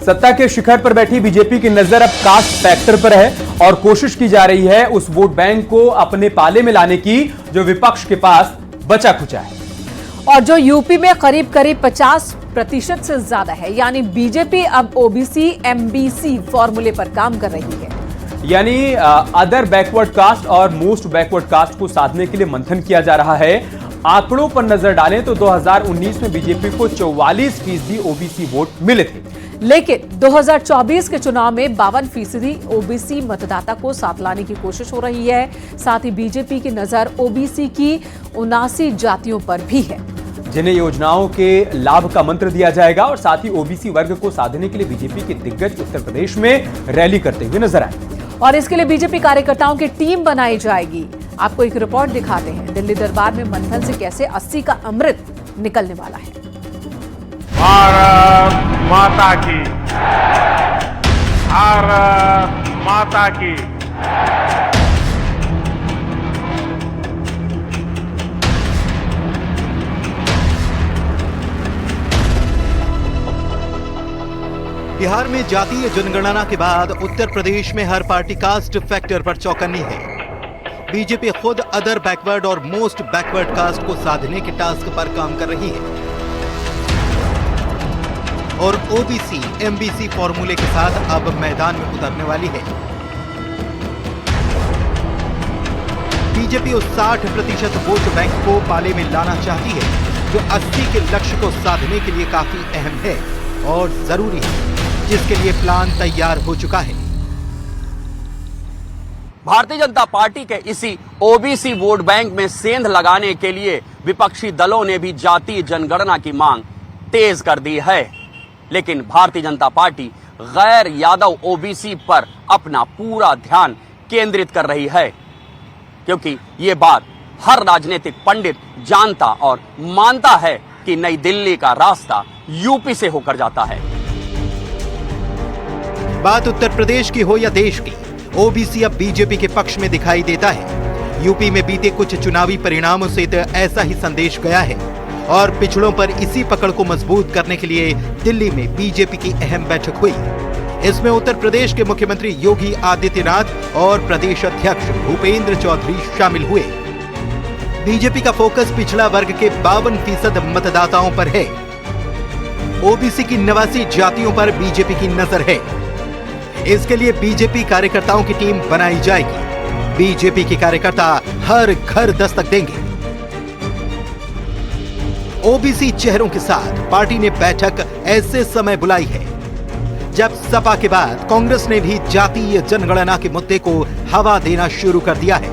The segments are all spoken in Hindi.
सत्ता के शिखर पर बैठी बीजेपी की नजर अब कास्ट फैक्टर पर है और कोशिश की जा रही है उस वोट बैंक को अपने पाले में लाने की जो विपक्ष के पास बचा खुचा है और जो यूपी में करीब 50% से ज्यादा है। यानी बीजेपी अब ओबीसी एमबीसी फॉर्मूले पर काम कर रही है, यानी अदर बैकवर्ड कास्ट और मोस्ट बैकवर्ड कास्ट को साधने के लिए मंथन किया जा रहा है। आंकड़ों पर नजर डालें तो 2019 में बीजेपी को 44% ओबीसी वोट मिले थे, लेकिन 2024 के चुनाव में 52% ओबीसी मतदाता को साथ लाने की कोशिश हो रही है। साथ ही बीजेपी की नजर ओबीसी की 79 जातियों पर भी है जिन्हें योजनाओं के लाभ का मंत्र दिया जाएगा और साथ ही ओबीसी वर्ग को साधने के लिए बीजेपी के दिग्गज उत्तर प्रदेश में रैली करते हुए नजर आए और इसके लिए बीजेपी कार्यकर्ताओं की टीम बनाई जाएगी। आपको एक रिपोर्ट दिखाते हैं दिल्ली दरबार में मंथन से कैसे 80 का अमृत निकलने वाला है। भारत माता की, भारत माता की। बिहार में जातीय जनगणना के बाद उत्तर प्रदेश में हर पार्टी कास्ट फैक्टर पर चौकन्नी है। बीजेपी खुद अदर बैकवर्ड और मोस्ट बैकवर्ड कास्ट को साधने के टास्क पर काम कर रही है और ओबीसी एमबीसी फॉर्मूले के साथ अब मैदान में उतरने वाली है। बीजेपी उस 60% वोट बैंक को पाले में लाना चाहती है जो 80 के लक्ष्य को साधने के लिए काफी अहम है और जरूरी है, जिसके लिए प्लान तैयार हो चुका है। भारतीय जनता पार्टी के इसी ओबीसी वोट बैंक में सेंध लगाने के लिए विपक्षी दलों ने भी जातीय जनगणना की मांग तेज कर दी है, लेकिन भारतीय जनता पार्टी गैर यादव ओबीसी पर अपना पूरा ध्यान केंद्रित कर रही है, क्योंकि ये बात हर राजनीतिक पंडित जानता और मानता है कि नई दिल्ली का रास्ता यूपी से होकर जाता है। बात उत्तर प्रदेश की हो या देश की, ओबीसी अब बीजेपी के पक्ष में दिखाई देता है। यूपी में बीते कुछ चुनावी परिणामों से तो ऐसा ही संदेश गया है और पिछड़ों पर इसी पकड़ को मजबूत करने के लिए दिल्ली में बीजेपी की अहम बैठक हुई। इसमें उत्तर प्रदेश के मुख्यमंत्री योगी आदित्यनाथ और प्रदेश अध्यक्ष भूपेंद्र चौधरी शामिल हुए। बीजेपी का फोकस पिछड़ा वर्ग के 52% मतदाताओं पर है। ओबीसी की 89 जातियों पर बीजेपी की नजर है। इसके लिए बीजेपी कार्यकर्ताओं की टीम बनाई जाएगी। बीजेपी के कार्यकर्ता हर घर दस्तक देंगे। ओबीसी चेहरों के साथ पार्टी ने बैठक ऐसे समय बुलाई है जब सपा के बाद कांग्रेस ने भी जातीय जनगणना के मुद्दे को हवा देना शुरू कर दिया है।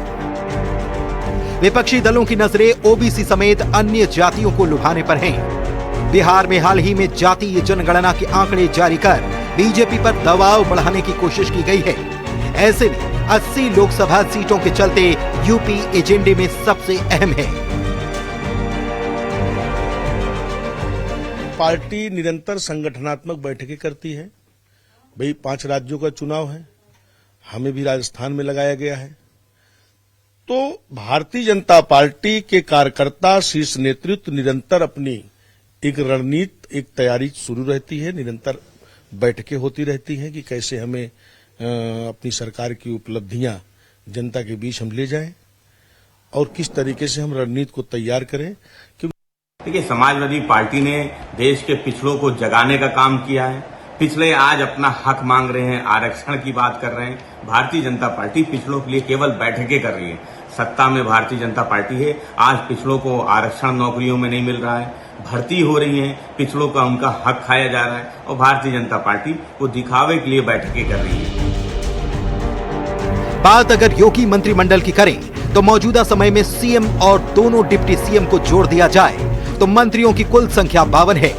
विपक्षी दलों की नजरें ओबीसी समेत अन्य जातियों को लुभाने पर हैं। बिहार में हाल ही में जातीय जनगणना के आंकड़े जारी कर बीजेपी पर दबाव बढ़ाने की कोशिश की गई है। ऐसे में 80 लोकसभा सीटों के चलते यूपी एजेंडे में सबसे अहम है। पार्टी निरंतर संगठनात्मक बैठकें करती है। भाई 5 राज्यों का चुनाव है, हमें भी राजस्थान में लगाया गया है। तो भारतीय जनता पार्टी के कार्यकर्ता, शीर्ष नेतृत्व निरंतर अपनी एक रणनीति, एक तैयारी शुरू रहती है। निरंतर बैठकें होती रहती हैं कि कैसे हमें अपनी सरकार की उपलब्धियां जनता के बीच हम ले जाएं और किस तरीके से हम रणनीति को तैयार करें। देखिए, समाजवादी पार्टी ने देश के पिछड़ों को जगाने का काम किया है। पिछड़े आज अपना हक मांग रहे हैं, आरक्षण की बात कर रहे हैं। भारतीय जनता पार्टी पिछड़ों के लिए केवल बैठकें कर रही है। सत्ता में भारतीय जनता पार्टी है, आज पिछड़ों को आरक्षण नौकरियों में नहीं मिल रहा है, भर्ती हो रही है, पिछड़ों का उनका हक खाया जा रहा है और भारतीय जनता पार्टी को दिखावे के लिए बैठकें कर रही है। बात अगर योगी मंत्रिमंडल की करें तो मौजूदा समय में सीएम और दोनों डिप्टी सीएम को जोड़ दिया जाए तो मंत्रियों की कुल संख्या 52 है।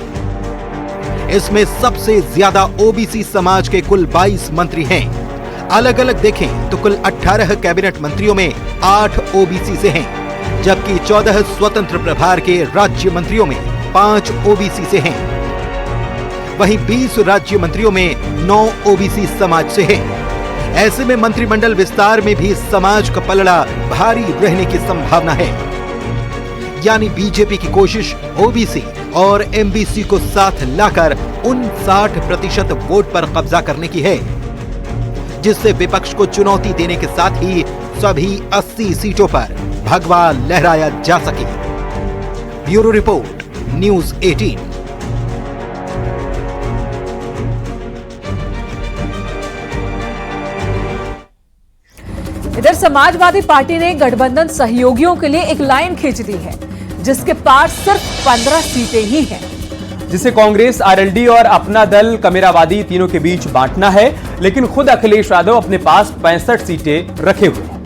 इसमें सबसे ज्यादा ओबीसी समाज के कुल 22 मंत्री हैं। अलग अलग देखें तो कुल 18 कैबिनेट मंत्रियों में 8 ओबीसी से हैं, जबकि 14 स्वतंत्र प्रभार के राज्य मंत्रियों में 5 ओबीसी से हैं। वहीं 20 राज्य मंत्रियों में 9 ओबीसी समाज से हैं। ऐसे में मंत्रिमंडल विस्तार में भी समाज का पलड़ा भारी रहने की संभावना है। यानी बीजेपी की कोशिश ओबीसी और एमबीसी को साथ लाकर 59% वोट पर कब्जा करने की है, जिससे विपक्ष को चुनौती देने के साथ ही सभी 80 सीटों पर भगवा लहराया जा सके। Bureau report, news 18। इधर समाजवादी पार्टी ने गठबंधन सहयोगियों के लिए एक लाइन खींच दी है, जिसके पास सिर्फ 15 सीटें ही हैं, जिसे कांग्रेस, आरएलडी और अपना दल कमेरावादी तीनों के बीच बांटना है। लेकिन खुद अखिलेश यादव अपने पास 65 सीटें रखे हुए हैं।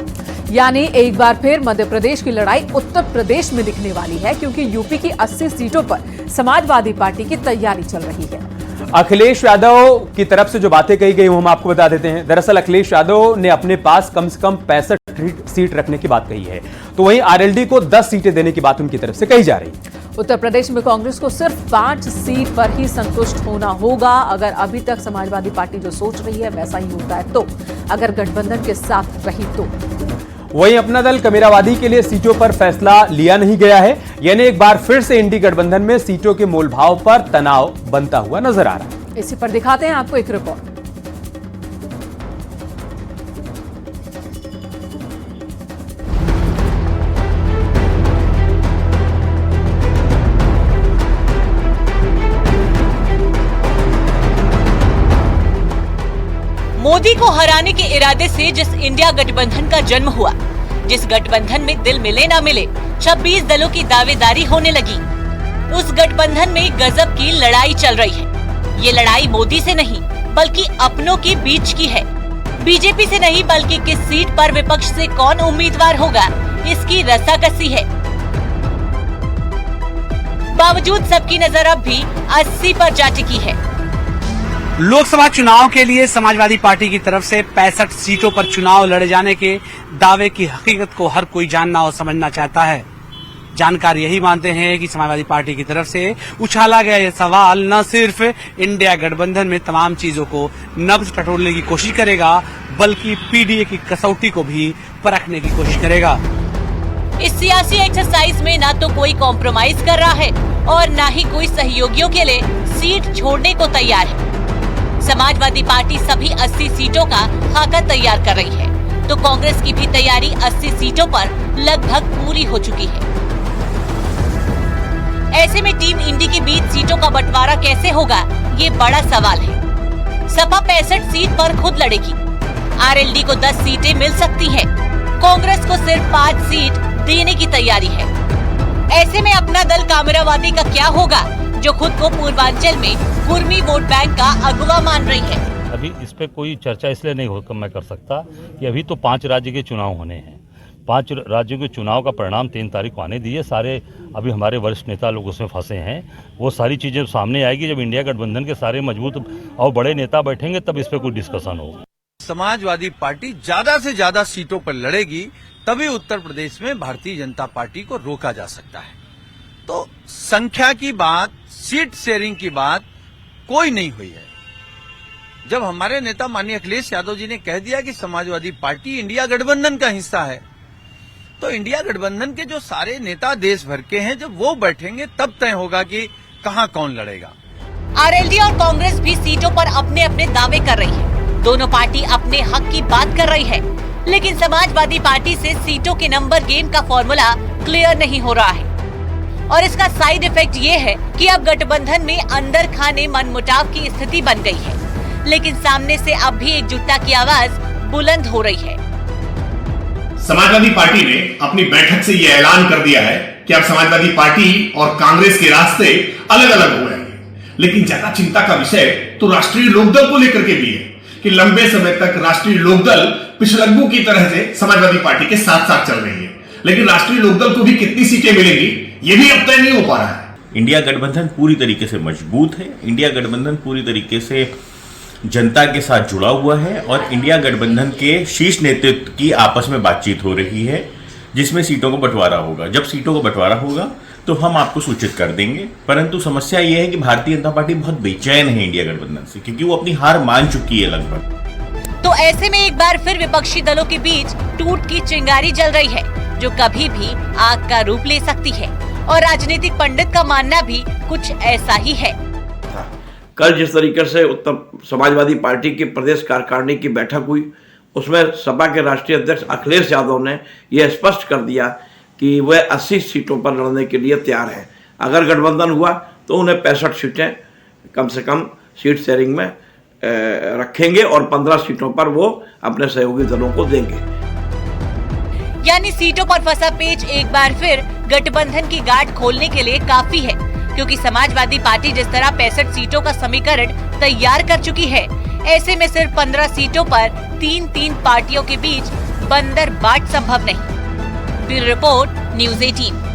यानी एक बार फिर मध्य प्रदेश की लड़ाई उत्तर प्रदेश में दिखने वाली है, क्योंकि यूपी की 80 सीटों पर समाजवादी पार्टी की तैयारी चल रही है। अखिलेश यादव की तरफ से जो बातें कही गई वो हम आपको बता देते हैं। दरअसल अखिलेश यादव ने अपने पास कम से कम 65 सीट रखने की बात कही है, तो वहीं आरएलडी को 10 सीटें देने की बात उनकी तरफ से कही जा रही है। उत्तर प्रदेश में कांग्रेस को सिर्फ 5 सीट पर ही संतुष्ट होना होगा। अगर अभी तक समाजवादी पार्टी जो सोच रही है वैसा ही होता है तो, अगर गठबंधन के साथ रही तो। वहीं अपना दल कमेरावादी के लिए सीटों पर फैसला लिया नहीं गया है, यानी एक बार फिर से इंडी गठबंधन में सीटों के मोलभाव पर तनाव बनता हुआ नजर आ रहा है। इसी पर दिखाते हैं आपको एक रिपोर्ट। मोदी को हराने के इरादे से जिस इंडिया गठबंधन का जन्म हुआ, जिस गठबंधन में दिल मिले ना मिले 26 दलों की दावेदारी होने लगी, उस गठबंधन में गजब की लड़ाई चल रही है। ये लड़ाई मोदी से नहीं बल्कि अपनों के बीच की है। बीजेपी से नहीं बल्कि किस सीट पर विपक्ष से कौन उम्मीदवार होगा, इसकी रस्साकसी है। बावजूद सबकी नजर अब भी 80 पर जा टिकी है। लोकसभा चुनाव के लिए समाजवादी पार्टी की तरफ से 65 सीटों पर चुनाव लड़े जाने के दावे की हकीकत को हर कोई जानना और समझना चाहता है। जानकार यही मानते हैं कि समाजवादी पार्टी की तरफ से उछाला गया यह सवाल न सिर्फ इंडिया गठबंधन में तमाम चीजों को नब्ज टटोलने की कोशिश करेगा, बल्कि पीडीए की कसौटी को भी परखने की कोशिश करेगा। इस सियासी एक्सरसाइज में ना तो कोई कॉम्प्रोमाइज कर रहा है और न ही कोई सहयोगियों के लिए सीट छोड़ने को तैयार है। समाजवादी पार्टी सभी 80 सीटों का खाका तैयार कर रही है, तो कांग्रेस की भी तैयारी 80 सीटों पर लगभग पूरी हो चुकी है। ऐसे में टीम इंडी के बीच सीटों का बंटवारा कैसे होगा, ये बड़ा सवाल है। सपा 65 सीट पर खुद लड़ेगी, आरएलडी को 10 सीटें मिल सकती हैं, कांग्रेस को सिर्फ 5 सीट देने की तैयारी है। ऐसे में अपना दल कामरावादी का क्या होगा, जो खुद को पूर्वांचल में कुर्मी वोट बैंक का अगुवा मान रही है। अभी इस पे कोई चर्चा इसलिए नहीं हो मैं कर सकता कि अभी तो 5 राज्य के चुनाव होने हैं। 5 राज्यों के चुनाव का परिणाम 3 तारीख को आने दिए। सारे अभी हमारे वरिष्ठ नेता लोग उसमें फंसे हैं। वो सारी चीजें सामने आएगी जब इंडिया गठबंधन के सारे मजबूत और बड़े नेता बैठेंगे, तब इस पे कोई डिस्कशन होगा। समाजवादी पार्टी ज्यादा से ज्यादा सीटों पर लड़ेगी, तभी उत्तर प्रदेश में भारतीय जनता पार्टी को रोका जा सकता है। तो संख्या की बात, सीट शेयरिंग की बात कोई नहीं हुई है। जब हमारे नेता माननीय अखिलेश यादव जी ने कह दिया कि समाजवादी पार्टी इंडिया गठबंधन का हिस्सा है, तो इंडिया गठबंधन के जो सारे नेता देश भर के हैं, जब वो बैठेंगे तब तय होगा कि कहां कौन लड़ेगा। आरएलडी और कांग्रेस भी सीटों पर अपने अपने दावे कर रही है। दोनों पार्टी अपने हक की बात कर रही है, लेकिन समाजवादी पार्टी से सीटों के नंबर गेम का फॉर्मूला क्लियर नहीं हो रहा है। और इसका साइड इफेक्ट ये है कि अब गठबंधन में अंदर खाने मनमुटाव की स्थिति बन गई है, लेकिन सामने से अब भी एकजुटता की आवाज बुलंद हो रही है। समाजवादी पार्टी ने अपनी बैठक से यह ऐलान कर दिया है कि अब समाजवादी पार्टी और कांग्रेस के रास्ते अलग अलग हो जाएंगे। लेकिन ज्यादा चिंता का विषय तो राष्ट्रीय लोकदल को लेकर के भी है कि लंबे समय तक राष्ट्रीय लोकदल पिछलग्गू की तरह से समाजवादी पार्टी के साथ साथ चल रही है, लेकिन राष्ट्रीय लोकदल को भी कितनी सीटें मिलेंगी ये भी अब तय नहीं हो पा रहा है। इंडिया गठबंधन पूरी तरीके से मजबूत है। इंडिया गठबंधन पूरी तरीके से जनता के साथ जुड़ा हुआ है और इंडिया गठबंधन के शीर्ष नेतृत्व की आपस में बातचीत हो रही है, जिसमें सीटों को बंटवारा होगा। जब सीटों को बंटवारा होगा तो हम आपको सूचित कर देंगे। परंतु समस्या यह है कि भारतीय जनता पार्टी बहुत बेचैन है इंडिया गठबंधन से, क्योंकि वो अपनी हार मान चुकी है लगभग। तो ऐसे में एक बार फिर विपक्षी दलों के बीच टूट की चिंगारी जल रही है, जो कभी भी आग का रूप ले सकती है। और राजनीतिक पंडित का मानना भी कुछ ऐसा ही है। कल जिस तरीके से उत्तर समाजवादी पार्टी की प्रदेश कार्यकारिणी की बैठक हुई, उसमें सपा के राष्ट्रीय अध्यक्ष अखिलेश यादव ने यह स्पष्ट कर दिया कि वह 80 सीटों पर लड़ने के लिए तैयार है। अगर गठबंधन हुआ तो उन्हें 65 सीटें कम से कम सीट शेयरिंग में रखेंगे और 15 सीटों पर वो अपने सहयोगी दलों को देंगे। यानी सीटों पर फंसा पेच एक बार फिर गठबंधन की गांठ खोलने के लिए काफी है, क्योंकि समाजवादी पार्टी जिस तरह 65 सीटों का समीकरण तैयार कर चुकी है, ऐसे में सिर्फ 15 सीटों पर 3-3 पार्टियों के बीच बंदर बाट संभव नहीं। Bureau report, news 18।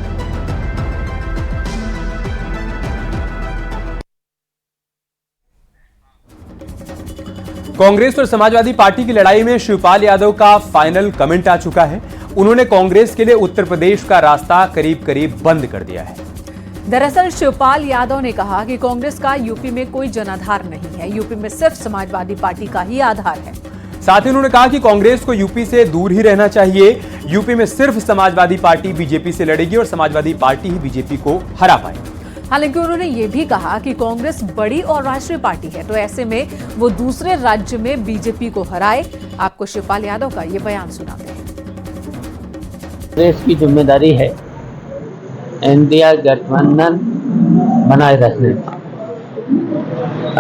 कांग्रेस और समाजवादी पार्टी की लड़ाई में शिवपाल यादव का फाइनल कमेंट आ चुका है। उन्होंने कांग्रेस के लिए उत्तर प्रदेश का रास्ता करीब करीब बंद कर दिया है। दरअसल शिवपाल यादव ने कहा कि कांग्रेस का यूपी में कोई जनाधार नहीं है, यूपी में सिर्फ समाजवादी पार्टी का ही आधार है। साथ ही उन्होंने कहा कि कांग्रेस को यूपी से दूर ही रहना चाहिए। यूपी में सिर्फ समाजवादी पार्टी बीजेपी से लड़ेगी और समाजवादी पार्टी ही बीजेपी को हरा पाएगी। हालांकि उन्होंने ये भी कहा कि कांग्रेस बड़ी और राष्ट्रीय पार्टी है, तो ऐसे में वो दूसरे राज्य में बीजेपी को हराए। आपको शिवपाल यादव का ये बयान सुनाते हैं। कांग्रेस की जिम्मेदारी है इंडिया गठबंधन बनाए रखने का।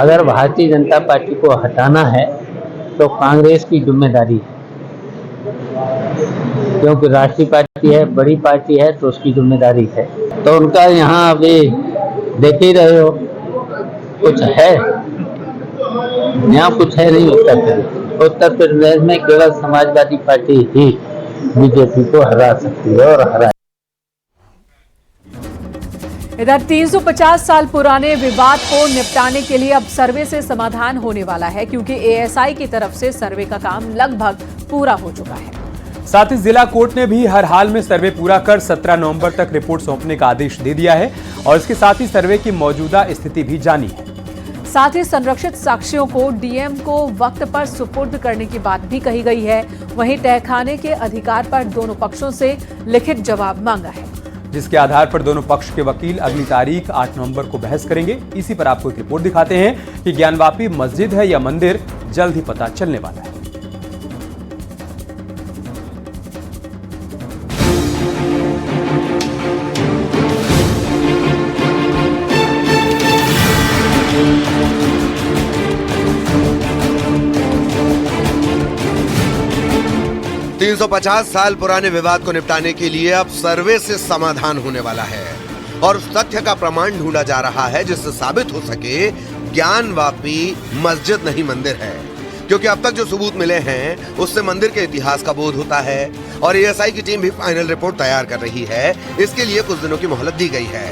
अगर भारतीय जनता पार्टी को हटाना है तो कांग्रेस की जिम्मेदारी है, क्योंकि राष्ट्रीय पार्टी है, बड़ी पार्टी है, तो उसकी जिम्मेदारी है। तो उनका यहाँ अभी देख ही रहे हो, कुछ है यहाँ, कुछ है नहीं। उत्तर प्रदेश में केवल समाजवादी पार्टी ही बीजेपी को हरा सकती है और हरा। इधर 350 साल पुराने विवाद को निपटाने के लिए अब सर्वे से समाधान होने वाला है, क्योंकि एएसआई की तरफ से सर्वे का काम लगभग पूरा हो चुका है। साथ ही जिला कोर्ट ने भी हर हाल में सर्वे पूरा कर 17 नवंबर तक रिपोर्ट सौंपने का आदेश दे दिया है और इसके साथ ही सर्वे की मौजूदा स्थिति भी जानी है। साथ ही संरक्षित साक्ष्यों को डीएम को वक्त पर सुपुर्द करने की बात भी कही गई है। वहीं तहखाने के अधिकार पर दोनों पक्षों से लिखित जवाब मांगा है, जिसके आधार पर दोनों पक्ष के वकील अगली तारीख 8 नवंबर को बहस करेंगे। इसी पर आपको एक रिपोर्ट दिखाते हैं कि ज्ञानवापी मस्जिद है या मंदिर, जल्द ही पता चलने वाला है। तीन 350 साल पुराने विवाद को निपटाने के लिए अब सर्वे से समाधान होने वाला है और उस तथ्य का प्रमाण ढूंढा जा रहा है जिससे साबित हो सके ज्ञानवापी मस्जिद नहीं मंदिर है, क्योंकि अब तक जो सबूत मिले हैं उससे मंदिर के इतिहास का बोध होता है और एएसआई की टीम भी फाइनल रिपोर्ट तैयार कर रही है। इसके लिए कुछ दिनों की मोहलत दी गई है।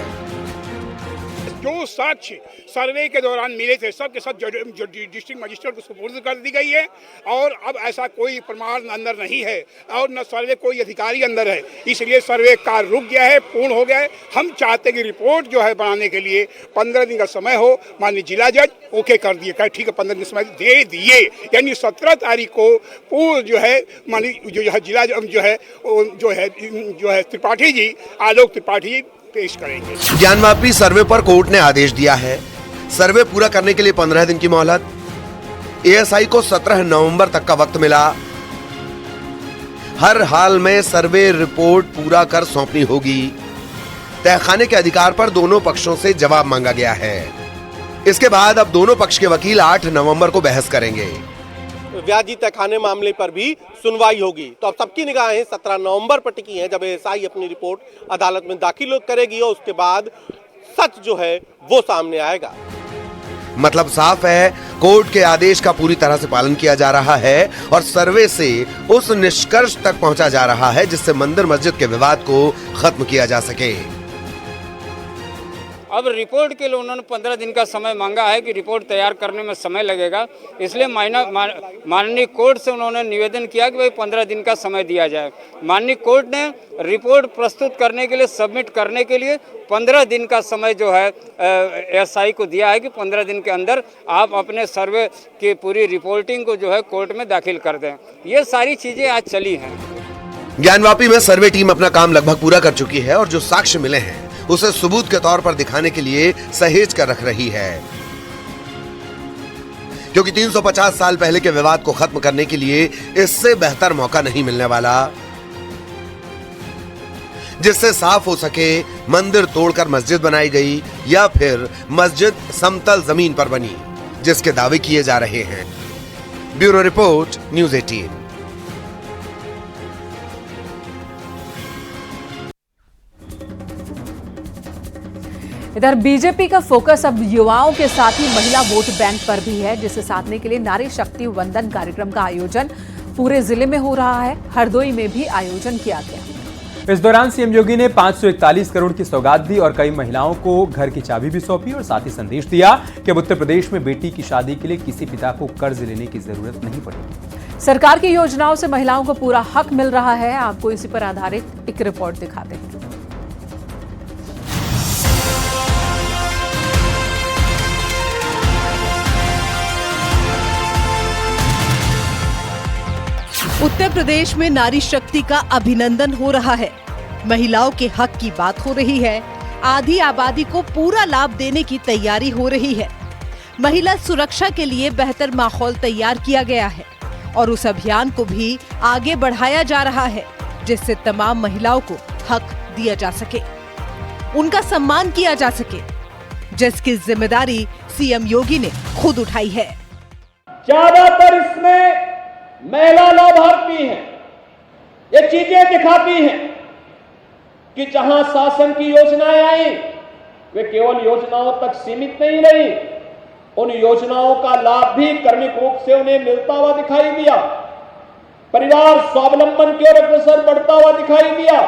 जो साक्ष्य सर्वे के दौरान मिले थे सब के सब डिस्ट्रिक्ट मजिस्ट्रेट को सुपुर्द कर दी गई है और अब ऐसा कोई प्रमाण अंदर नहीं है और न सर्वे कोई अधिकारी अंदर है, इसलिए सर्वे कार्य रुक गया है, पूर्ण हो गया है। हम चाहते हैं कि रिपोर्ट जो है बनाने के लिए 15 दिन का समय हो। माननीय जिला जज ओके कर दिए, कहे ठीक है 15 दिन समय दे दिए, यानी 17 तारीख को पूर्व जो है माननीय जो है जिला जो है त्रिपाठी जी, आलोक त्रिपाठी जी पेश करेंगे। ज्ञानवापी सर्वे पर कोर्ट ने आदेश दिया है। सर्वे पूरा करने के लिए 15 दिन की मोहलत। एएसआई को 17 नवंबर तक का वक्त मिला। हर हाल में सर्वे रिपोर्ट पूरा कर सौंपनी होगी। तहखाने के अधिकार पर दोनों पक्षों से जवाब मांगा गया है। इसके बाद अब दोनों पक्ष के वकील 8 नवंबर को बहस करेंगे। व्याजी तहखाने मामले पर भी सुनवाई होगी। तो अब सबकी निगाहें 17 नवंबर पर टिकी हैं, जब एएसआई अपनी रिपोर्ट अदालत में दाखिल करेगी और उसके बाद सच जो है वो सामने आएगा। मतलब साफ है, कोर्ट के आदेश का पूरी तरह से पालन किया जा रहा है और सर्वे से उस निष्कर्ष तक पहुंचा जा रहा है जिससे मंदिर मस्जिद के विवाद को खत्म किया जा सके। अब रिपोर्ट के लिए उन्होंने 15 दिन का समय मांगा है कि रिपोर्ट तैयार करने में समय लगेगा, इसलिए माननीय कोर्ट से उन्होंने निवेदन किया कि भाई 15 दिन का समय दिया जाए। माननीय कोर्ट ने रिपोर्ट प्रस्तुत करने के लिए, सबमिट करने के लिए 15 दिन का समय जो है एएसआई को दिया है कि 15 दिन के अंदर आप अपने सर्वे की पूरी रिपोर्टिंग को जो है कोर्ट में दाखिल कर दें। ये सारी चीज़ें आज चली हैं। ज्ञानवापी में सर्वे टीम अपना काम लगभग पूरा कर चुकी है और जो साक्ष्य मिले हैं उसे सबूत के तौर पर दिखाने के लिए सहेज कर रख रही है, क्योंकि 350 साल पहले के विवाद को खत्म करने के लिए इससे बेहतर मौका नहीं मिलने वाला, जिससे साफ हो सके मंदिर तोड़कर मस्जिद बनाई गई या फिर मस्जिद समतल जमीन पर बनी, जिसके दावे किए जा रहे हैं। Bureau report, news 18। इधर बीजेपी का फोकस अब युवाओं के साथ ही महिला वोट बैंक पर भी है, जिसे साधने के लिए नारी शक्ति वंदन कार्यक्रम का आयोजन पूरे जिले में हो रहा है। हरदोई में भी आयोजन किया गया। इस दौरान सीएम योगी ने 541 करोड़ की सौगात दी और कई महिलाओं को घर की चाबी भी सौंपी और साथ ही संदेश दिया कि अब उत्तर प्रदेश में बेटी की शादी के लिए किसी पिता को कर्ज लेने की जरूरत नहीं पड़ेगी। सरकार की योजनाओं से महिलाओं को पूरा हक मिल रहा है। आपको इसी पर आधारित एक रिपोर्ट दिखाते हैं। उत्तर प्रदेश में नारी शक्ति का अभिनंदन हो रहा है। महिलाओं के हक की बात हो रही है। आधी आबादी को पूरा लाभ देने की तैयारी हो रही है। महिला सुरक्षा के लिए बेहतर माहौल तैयार किया गया है और उस अभियान को भी आगे बढ़ाया जा रहा है, जिससे तमाम महिलाओं को हक दिया जा सके, उनका सम्मान किया जा सके, जिसकी जिम्मेदारी सीएम योगी ने खुद उठाई है। ज्यादातर इसमें महिला लाभार्थी हैं। ये चीजें दिखाती हैं कि जहां शासन की योजनाएं आई वे केवल योजनाओं तक सीमित नहीं रही, उन योजनाओं का लाभ भी क्रमिक रूप से उन्हें मिलता हुआ दिखाई दिया। परिवार स्वावलंबन की ओर अग्रसर बढ़ता हुआ दिखाई दिया।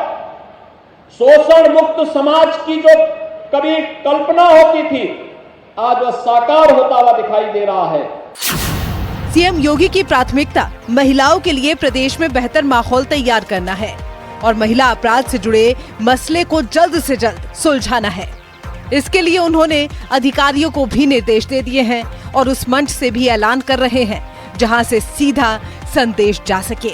शोषण मुक्त समाज की जो कभी कल्पना होती थी, आज वह साकार होता हुआ दिखाई दे रहा है। सीएम योगी की प्राथमिकता महिलाओं के लिए प्रदेश में बेहतर माहौल तैयार करना है और महिला अपराध से जुड़े मसले को जल्द से जल्द सुलझाना है। इसके लिए उन्होंने अधिकारियों को भी निर्देश दे दिए हैं और उस मंच से भी ऐलान कर रहे हैं जहां से सीधा संदेश जा सके।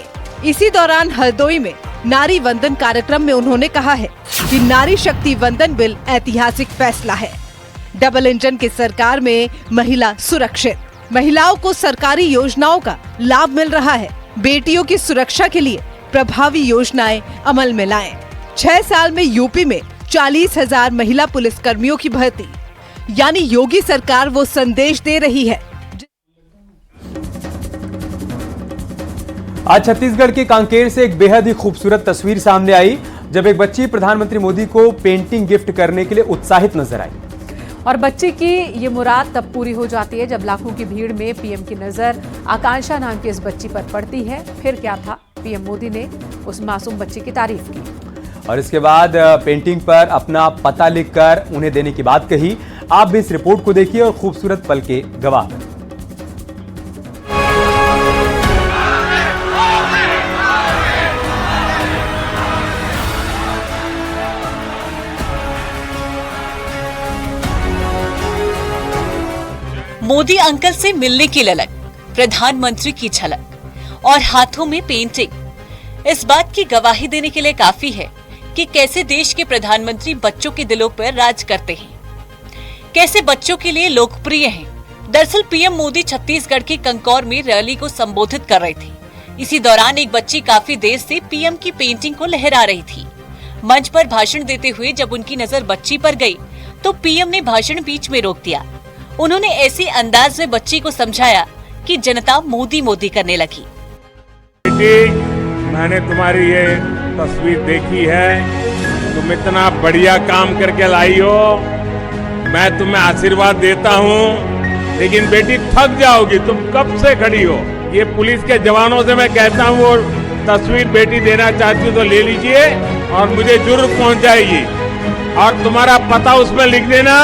इसी दौरान हरदोई में नारी वंदन कार्यक्रम में उन्होंने कहा है कि नारी शक्ति वंदन बिल ऐतिहासिक फैसला है। डबल इंजन की सरकार में महिला सुरक्षित, महिलाओं को सरकारी योजनाओं का लाभ मिल रहा है। बेटियों की सुरक्षा के लिए प्रभावी योजनाएं अमल में लाएं। 6 साल में यूपी में 40,000 महिला पुलिस कर्मियों की भर्ती, यानी योगी सरकार वो संदेश दे रही है। आज छत्तीसगढ़ के कांकेर से एक बेहद ही खूबसूरत तस्वीर सामने आई, जब एक बच्ची प्रधानमंत्री मोदी को पेंटिंग गिफ्ट करने के लिए उत्साहित नजर आई। और बच्ची की ये मुराद तब पूरी हो जाती है जब लाखों की भीड़ में पीएम की नजर आकांक्षा नाम की इस बच्ची पर पड़ती है। फिर क्या था, पीएम मोदी ने उस मासूम बच्ची की तारीफ की और इसके बाद पेंटिंग पर अपना पता लिखकर उन्हें देने की बात कही। आप भी इस रिपोर्ट को देखिए और खूबसूरत पल के गवाह बनिए। मोदी अंकल से मिलने की ललक, प्रधानमंत्री की झलक और हाथों में पेंटिंग इस बात की गवाही देने के लिए काफी है कि कैसे देश के प्रधानमंत्री बच्चों के दिलों पर राज करते हैं, कैसे बच्चों के लिए लोकप्रिय हैं। दरअसल पीएम मोदी छत्तीसगढ़ के कंकौर में रैली को संबोधित कर रहे थे। इसी दौरान एक बच्ची काफी देर से पीएम की पेंटिंग को लहरा रही थी। मंच पर भाषण देते हुए जब उनकी नजर बच्ची पर गई तो पीएम ने भाषण बीच में रोक दिया। उन्होंने ऐसे अंदाज में बच्ची को समझाया कि जनता मोदी मोदी करने लगी। बेटी, मैंने तुम्हारी ये तस्वीर देखी है, तुम इतना बढ़िया काम करके लाई हो, मैं तुम्हें आशीर्वाद देता हूँ, लेकिन बेटी थक जाओगी, तुम कब से खड़ी हो। ये पुलिस के जवानों से मैं कहता हूँ, वो तस्वीर बेटी देना चाहती हो तो ले लीजिए और मुझे जरूर पहुँचाएगी और तुम्हारा पता उसमें लिख देना,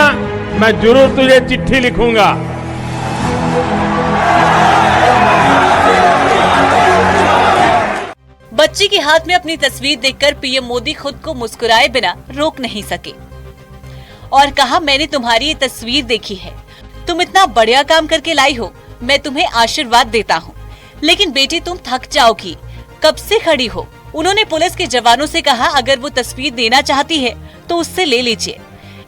मैं जरूर तुझे चिट्ठी लिखूंगा। बच्ची के हाथ में अपनी तस्वीर देखकर पीएम मोदी खुद को मुस्कुराए बिना रोक नहीं सके और कहा, मैंने तुम्हारी ये तस्वीर देखी है, तुम इतना बढ़िया काम करके लाई हो, मैं तुम्हें आशीर्वाद देता हूँ, लेकिन बेटी तुम थक जाओगी, कब से खड़ी हो। उन्होंने पुलिस के जवानों से कहा, अगर वो तस्वीर देना चाहती है तो उससे ले लीजिए।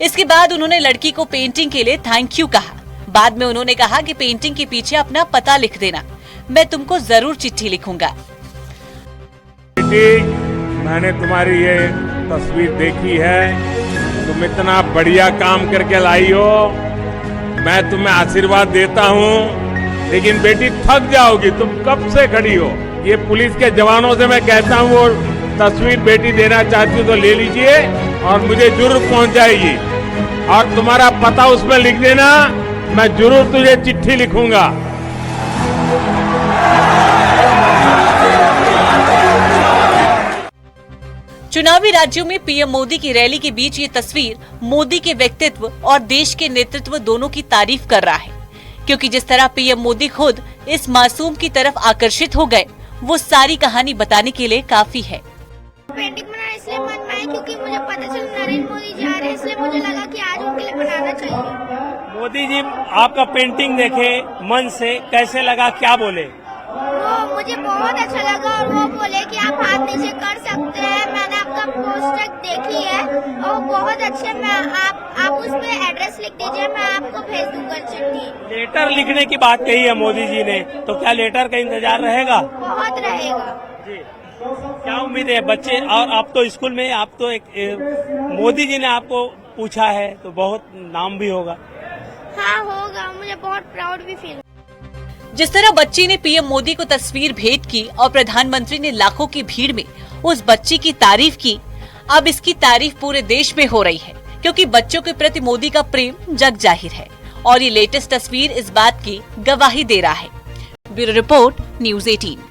इसके बाद उन्होंने लड़की को पेंटिंग के लिए थैंक यू कहा। बाद में उन्होंने कहा कि पेंटिंग के पीछे अपना पता लिख देना, मैं तुमको जरूर चिट्ठी लिखूंगा। बेटी, मैंने तुम्हारी ये तस्वीर देखी है, तुम इतना बढ़िया काम करके लाई हो, मैं तुम्हें आशीर्वाद देता हूँ। लेकिन बेटी थक जाओगी, तुम कब से खड़ी हो। ये पुलिस के जवानों से मैं कहता हूँ, वो तस्वीर बेटी देना चाहती हो तो ले लीजिए और मुझे जरूर पहुंचाएगी, और तुम्हारा पता उसमें लिख देना, मैं जरूर तुझे चिट्ठी लिखूंगा। चुनावी राज्यों में पीएम मोदी की रैली के बीच ये तस्वीर मोदी के व्यक्तित्व और देश के नेतृत्व दोनों की तारीफ कर रहा है, क्योंकि जिस तरह पीएम मोदी खुद इस मासूम की तरफ आकर्षित हो गए, वो सारी कहानी बताने के लिए काफी है। पेंटिंग बनाना इसलिए मन में आया क्योंकि मुझे पता चला नरेंद्र मोदी जा रहे हैं, इसलिए मुझे लगा कि आज उनके लिए बनाना चाहिए। मोदी जी आपका पेंटिंग देखे मन से, कैसे लगा, क्या बोले? वो मुझे बहुत अच्छा लगा और वो बोले कि आप हाथ नीचे कर सकते हैं, मैंने आपका पोस्टर देखी है और बहुत अच्छे, मैं आप उस पे एड्रेस लिख दीजिए, मैं आपको भेज दूंगा चिट्ठी। लेटर लिखने की बात कही है मोदी जी ने, तो क्या लेटर का इंतजार रहेगा? बहुत रहेगा जी। क्या उम्मीद है बच्चे, और आप तो स्कूल में, आप तो मोदी जी ने आपको पूछा है तो बहुत नाम भी होगा। हाँ होगा, मुझे बहुत प्राउड भी फील। जिस तरह बच्ची ने पीएम मोदी को तस्वीर भेंट की और प्रधानमंत्री ने लाखों की भीड़ में उस बच्ची की तारीफ की, अब इसकी तारीफ पूरे देश में हो रही है, क्योंकि बच्चों के प्रति मोदी का प्रेम जग जाहिर है और ये लेटेस्ट तस्वीर इस बात की गवाही दे रहा है। Bureau report, news 18।